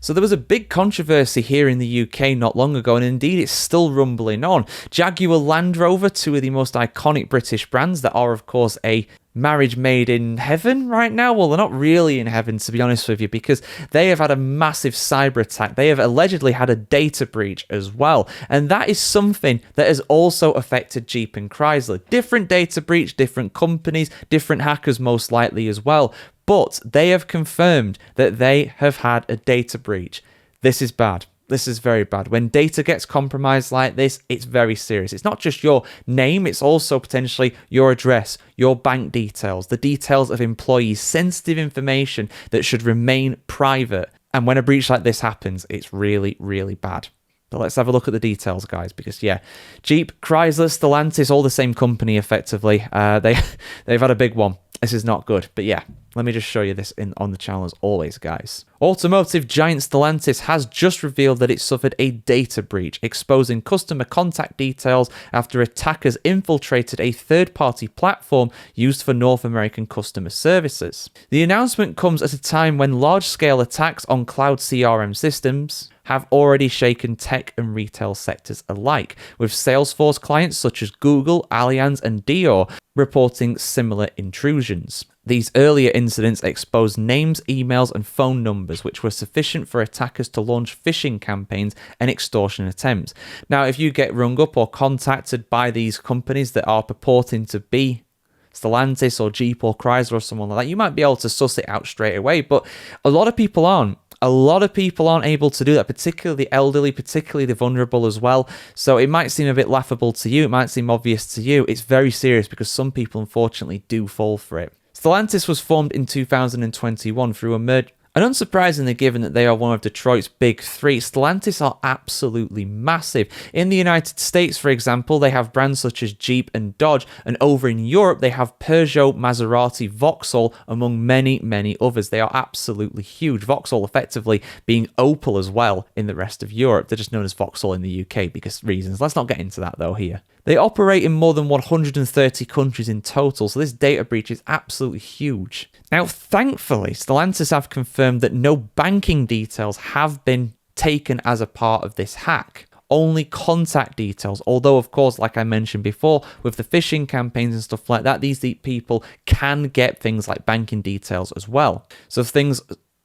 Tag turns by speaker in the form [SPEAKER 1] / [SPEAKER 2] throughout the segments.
[SPEAKER 1] So there was a big controversy here in the UK not long ago, and indeed it's still rumbling on. Jaguar Land Rover, two of the most iconic British brands that are, of course, a marriage made in heaven right now. Well, they're not really in heaven, to be honest with you, because they have had a massive cyber attack. They have allegedly had a data breach as well. And that is something that has also affected Jeep and Chrysler. Different data breach, different companies, different hackers most likely as well. But they have confirmed that they have had a data breach. This is bad. This is very bad. When data gets compromised like this, it's very serious. It's not just your name, it's also potentially your address, your bank details, the details of employees, sensitive information that should remain private. And when a breach like this happens, it's really, really bad. But let's have a look at the details, guys, because, yeah, Jeep, Chrysler, Stellantis, all the same company, effectively. They've had a big one. This is not good. But, yeah, let me just show you this on the channel as always, guys. Automotive giant Stellantis has just revealed that it suffered a data breach, exposing customer contact details after attackers infiltrated a third-party platform used for North American customer services. The announcement comes at a time when large-scale attacks on cloud CRM systems have already shaken tech and retail sectors alike, with Salesforce clients such as Google, Allianz, and Dior reporting similar intrusions. These earlier incidents exposed names, emails, and phone numbers, which were sufficient for attackers to launch phishing campaigns and extortion attempts. Now, if you get rung up or contacted by these companies that are purporting to be Stellantis or Jeep or Chrysler or someone like that, you might be able to suss it out straight away, but a lot of people aren't. A lot of people aren't able to do that, particularly the elderly, particularly the vulnerable as well. So it might seem a bit laughable to you. It might seem obvious to you. It's very serious because some people, unfortunately, do fall for it. Stellantis was formed in 2021 through a merger. And unsurprisingly, given that they are one of Detroit's big three, Stellantis are absolutely massive. In the United States, for example, they have brands such as Jeep and Dodge, and over in Europe, they have Peugeot, Maserati, Vauxhall, among many, many others. They are absolutely huge. Vauxhall effectively being Opel as well in the rest of Europe. They're just known as Vauxhall in the UK because reasons. Let's not get into that though here. They operate in more than 130 countries in total, so this data breach is absolutely huge. Now, thankfully, Stellantis have confirmed that no banking details have been taken as a part of this hack. Only contact details, although, of course, like I mentioned before, with the phishing campaigns and stuff like that, these people can get things like banking details as well.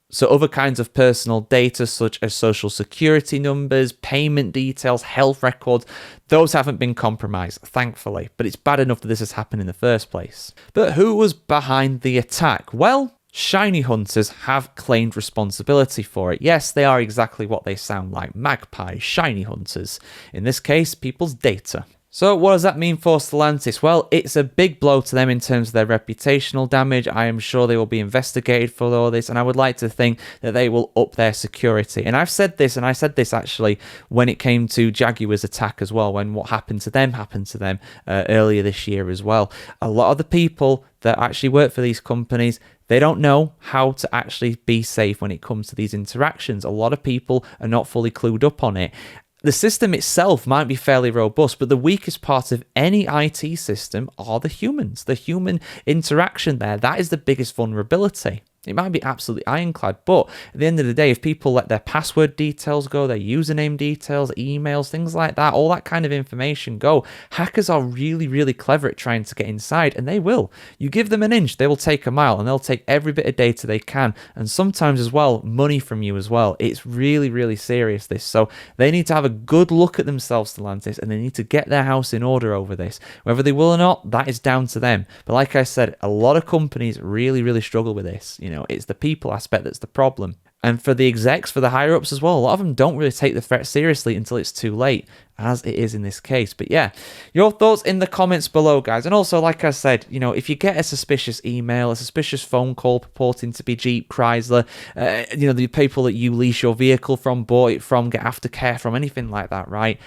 [SPEAKER 1] So other kinds of personal data such as social security numbers, payment details, health records, those haven't been compromised, thankfully. But it's bad enough that this has happened in the first place. But who was behind the attack? Well, shiny hunters have claimed responsibility for it. Yes, they are exactly what they sound like, magpies, shiny hunters. In this case, people's data. So what does that mean for Stellantis? Well, it's a big blow to them in terms of their reputational damage. I am sure they will be investigated for all this, and I would like to think that they will up their security. And I've said this, and I said this actually when it came to Jaguar's attack as well, when what happened to them earlier this year as well. A lot of the people that actually work for these companies, they don't know how to actually be safe when it comes to these interactions. A lot of people are not fully clued up on it. The system itself might be fairly robust, but the weakest part of any IT system are the humans. The human interaction there, that is the biggest vulnerability. It might be absolutely ironclad, but at the end of the day, if people let their password details go, their username details, emails, things like that, all that kind of information go, hackers are really, really clever at trying to get inside, and they will. You give them an inch, they will take a mile, and they'll take every bit of data they can, and sometimes as well, money from you as well. It's really, really serious, this. So they need to have a good look at themselves, Stellantis, and they need to get their house in order over this. Whether they will or not, that is down to them. But like I said, a lot of companies really, really struggle with this. It's the people aspect that's the problem. And for the execs, for the higher-ups as well, a lot of them don't really take the threat seriously until it's too late, as it is in this case. But yeah, your thoughts in the comments below, guys. And also, like I said, if you get a suspicious email, a suspicious phone call purporting to be Jeep, Chrysler, the people that you lease your vehicle from, bought it from, get aftercare from, anything like that, right?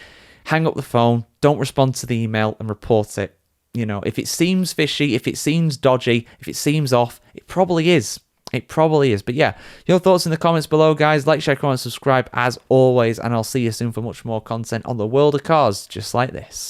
[SPEAKER 1] Hang up the phone, don't respond to the email, and report it. If it seems fishy, if it seems dodgy, if it seems off, it probably is. It probably is. But yeah, your thoughts in the comments below, guys. Like, share, comment, subscribe as always, and I'll see you soon for much more content on the world of cars just like this.